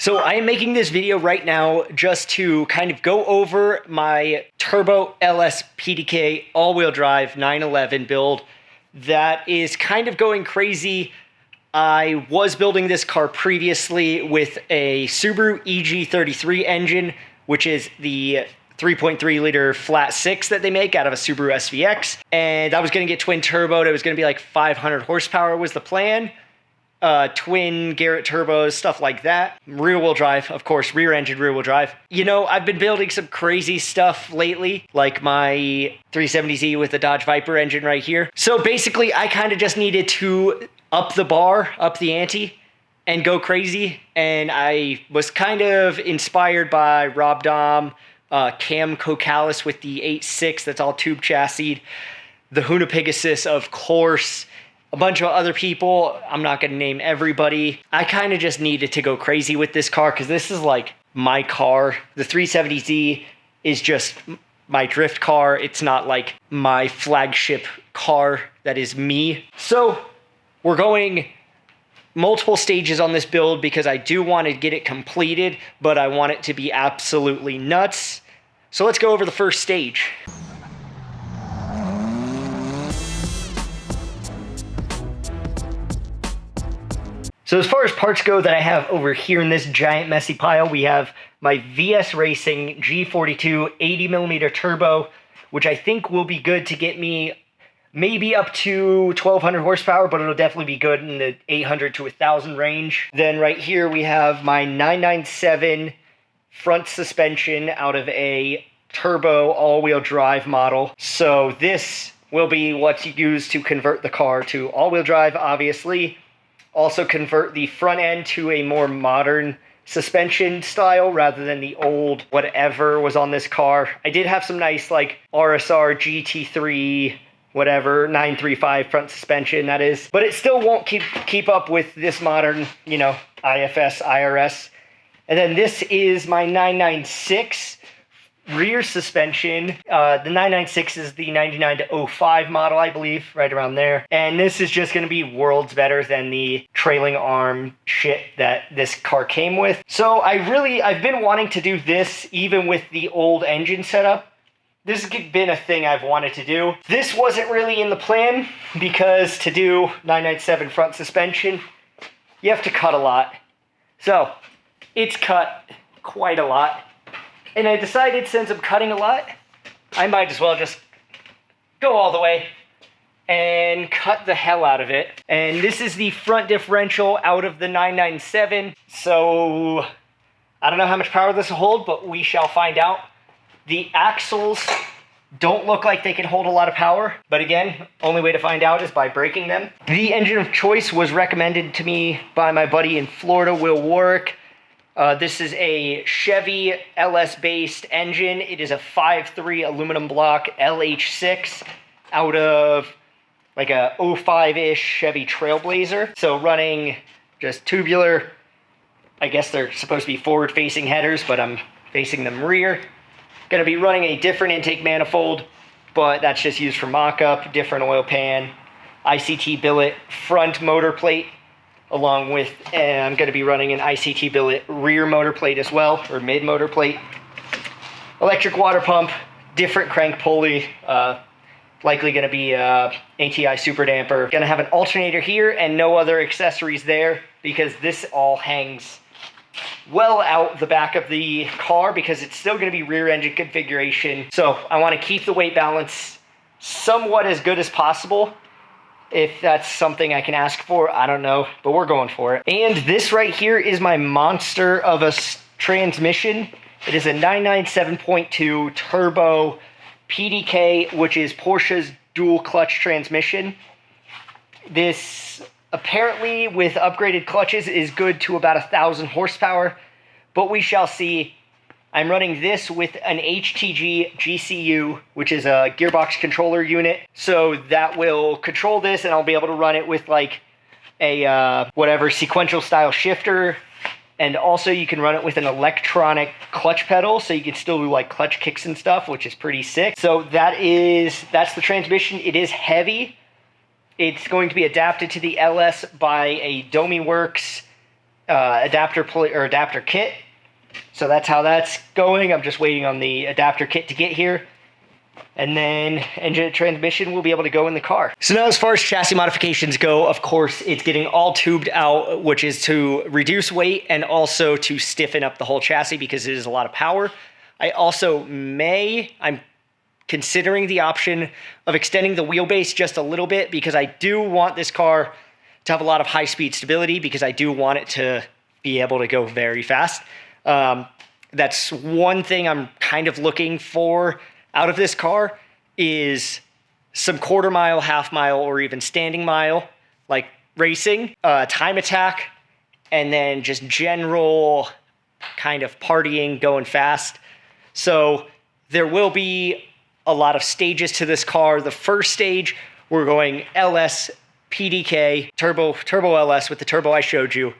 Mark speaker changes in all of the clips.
Speaker 1: So I am making this video right now just to kind of go over my Turbo LS PDK all-wheel drive 911 build that is kind of going crazy. I was building this car previously with a Subaru EG33 engine, which is the 3.3 liter flat six that they make out of a Subaru SVX. And I was going to get twin turboed. It was going to be like 500 horsepower was the plan. Twin Garrett turbos, stuff like that. Rear wheel drive, of course, rear engine rear wheel drive. You know, I've been building some crazy stuff lately, like my 370Z with the Dodge Viper engine right here. So basically, I kind of just needed to up the bar, up the ante, and go crazy. And I was kind of inspired by Rob Dahm, Cam Kokalis with the 8.6 that's all tube chassis, the Huna Pegasus, of course, a bunch of other people. I'm not going to name everybody. I kind of just needed to go crazy with this car because this is like my car. The 370Z is just my drift car. It's not like my flagship car that is me. So we're going multiple stages on this build because I do want to get it completed, but I want it to be absolutely nuts. So let's go over the first stage. So as far as parts go that I have over here in this giant messy pile, we have my VS Racing G42 80mm turbo, which I think will be good to get me maybe up to 1200 horsepower, but it'll definitely be good in the 800 to 1000 range. Then right here we have my 997 front suspension out of a turbo all-wheel drive model. So this will be what's used to convert the car to all-wheel drive, obviously. Also convert the front end to a more modern suspension style rather than the old whatever was on this car. I did have some nice like RSR GT3 whatever 935 front suspension, that is, but it still won't keep up with this modern, you know, IFS IRS. And then this is my 996 rear suspension. The 996 is the 99 to 05 model, I believe, right around there. And this is just going to be worlds better than the trailing arm shit that this car came with. So I've been wanting to do this even with the old engine setup. This has been a thing I've wanted to do. This wasn't really in the plan because to do 997 front suspension, you have to cut a lot. So it's cut quite a lot. And I decided since I'm cutting a lot, I might as well just go all the way and cut the hell out of it. And this is the front differential out of the 997. So I don't know how much power this will hold, but we shall find out. The axles don't look like they can hold a lot of power, but again, only way to find out is by breaking them. The engine of choice was recommended to me by my buddy in Florida, Will Warwick. This is a Chevy LS-based engine. It is a 5.3 aluminum block LH6 out of like a 05-ish Chevy Trailblazer. So running just tubular. I guess they're supposed to be forward-facing headers, but I'm facing them rear. Going to be running a different intake manifold, but that's just used for mock-up, different oil pan, ICT billet front motor plate, along with, I'm going to be running an ICT billet rear motor plate as well, or mid motor plate. Electric water pump, different crank pulley, likely going to be ATI super damper. Going to have an alternator here and no other accessories there because this all hangs well out the back of the car because it's still going to be rear engine configuration. So I want to keep the weight balance somewhat as good as possible. If that's something I can ask for, I don't know, but we're going for it. And this right here is my monster of a transmission. It is a 997.2 turbo PDK, which is Porsche's dual clutch transmission. This apparently with upgraded clutches is good to about 1,000 horsepower, but we shall see. I'm running this with an HTG GCU, which is a gearbox controller unit. So that will control this, and I'll be able to run it with like a whatever sequential style shifter. And also you can run it with an electronic clutch pedal, so you can still do like clutch kicks and stuff, which is pretty sick. So that's the transmission. It is heavy. It's going to be adapted to the LS by a Domi Works adapter kit. So that's how that's going. I'm just waiting on the adapter kit to get here. And then engine and transmission will be able to go in the car. So now as far as chassis modifications go, of course, it's getting all tubed out, which is to reduce weight and also to stiffen up the whole chassis because it is a lot of power. I'm considering the option of extending the wheelbase just a little bit because I do want this car to have a lot of high-speed stability because I do want it to be able to go very fast. That's one thing I'm kind of looking for out of this car is some quarter mile, half mile, or even standing mile, like racing, time attack, and then just general kind of partying, going fast. So there will be a lot of stages to this car. The first stage, we're going LS PDK, turbo LS with the turbo I showed you.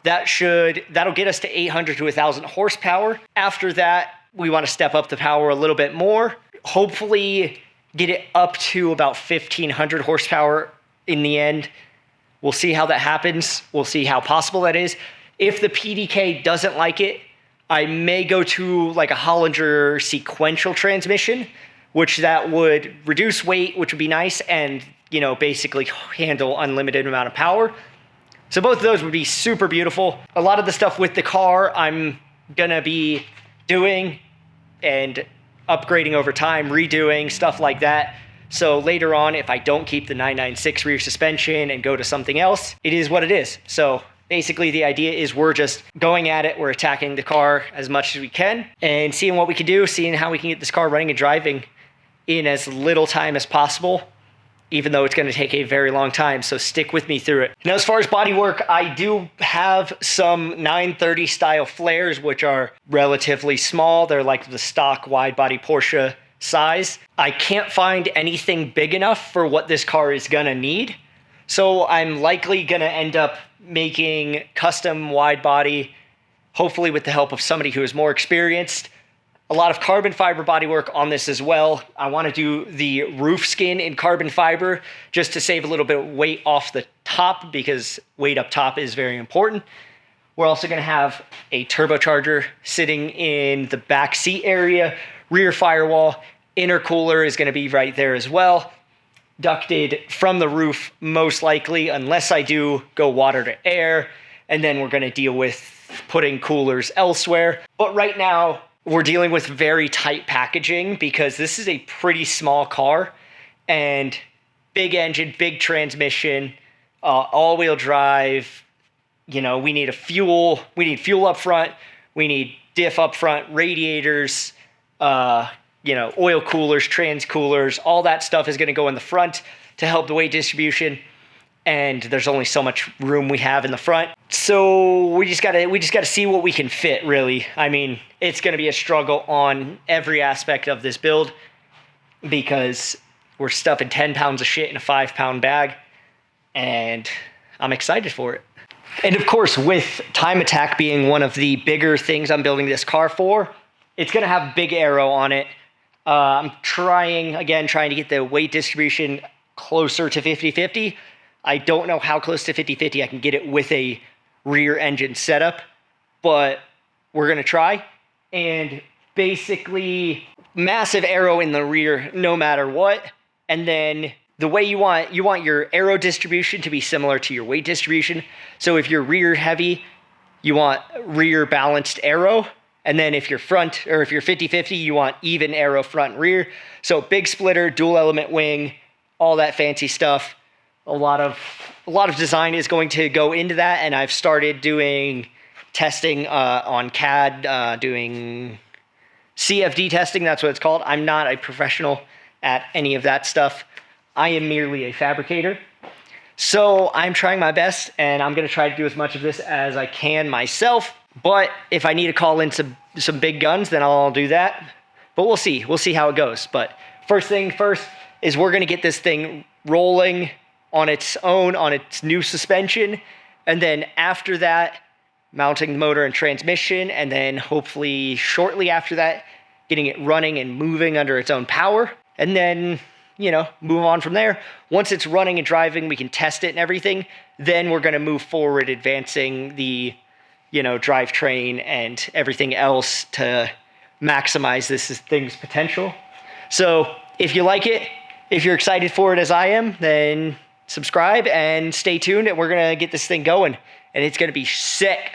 Speaker 1: That'll get us to 800 to 1,000 horsepower. After that, we want to step up the power a little bit more. Hopefully get it up to about 1,500 horsepower in the end. We'll see how that happens. We'll see how possible that is. If the PDK doesn't like it, I may go to like a Hollinger sequential transmission, which that would reduce weight, which would be nice, and basically handle unlimited amount of power. So both of those would be super beautiful. A lot of the stuff with the car I'm gonna be doing and upgrading over time, redoing, stuff like that. So later on, if I don't keep the 996 rear suspension and go to something else, it is what it is. So basically the idea is we're just going at it, we're attacking the car as much as we can and seeing what we can do, seeing how we can get this car running and driving in as little time as possible, even though it's going to take a very long time, so stick with me through it. Now, as far as bodywork, I do have some 930 style flares, which are relatively small. They're like the stock wide body Porsche size. I can't find anything big enough for what this car is going to need, so I'm likely going to end up making custom wide body, hopefully with the help of somebody who is more experienced. A lot of carbon fiber bodywork on this as well. I want to do the roof skin in carbon fiber just to save a little bit of weight off the top because weight up top is very important. We're also going to have a turbocharger sitting in the back seat area, rear firewall, intercooler is going to be right there as well. Ducted from the roof most likely, unless I do go water to air, and then we're going to deal with putting coolers elsewhere. But right now, we're dealing with very tight packaging because this is a pretty small car and big engine, big transmission, all-wheel drive. We need fuel up front. We need diff up front, radiators, oil coolers, trans coolers. All that stuff is going to go in the front to help the weight distribution. And there's only so much room we have in the front. So we just gotta see what we can fit, really. I mean, it's gonna be a struggle on every aspect of this build because we're stuffing 10 pounds of shit in a 5-pound bag, and I'm excited for it. And of course, with time attack being one of the bigger things I'm building this car for, it's gonna have big aero on it. I'm trying to get the weight distribution closer to 50-50. I don't know how close to 50-50 I can get it with a rear engine setup, but we're going to try. And basically, massive aero in the rear no matter what. And then the way you want your aero distribution to be similar to your weight distribution. So if you're rear heavy, you want rear balanced aero. And then if you're 50-50, you want even aero front and rear. So big splitter, dual element wing, all that fancy stuff. A lot of design is going to go into that, and I've started doing testing on CAD, doing CFD testing, that's what it's called. I'm not a professional at any of that stuff. I am merely a fabricator. So I'm trying my best, and I'm going to try to do as much of this as I can myself. But if I need to call in some big guns, then I'll do that. But we'll see. We'll see how it goes. But first thing first is we're going to get this thing rolling on its own, on its new suspension, and then after that, mounting the motor and transmission, and then hopefully shortly after that, getting it running and moving under its own power, and then, move on from there. Once it's running and driving, we can test it and everything, then we're going to move forward, advancing the you know, drivetrain and everything else to maximize this thing's potential. So if you like it, if you're excited for it as I am, then subscribe and stay tuned, and we're going to get this thing going, and it's going to be sick.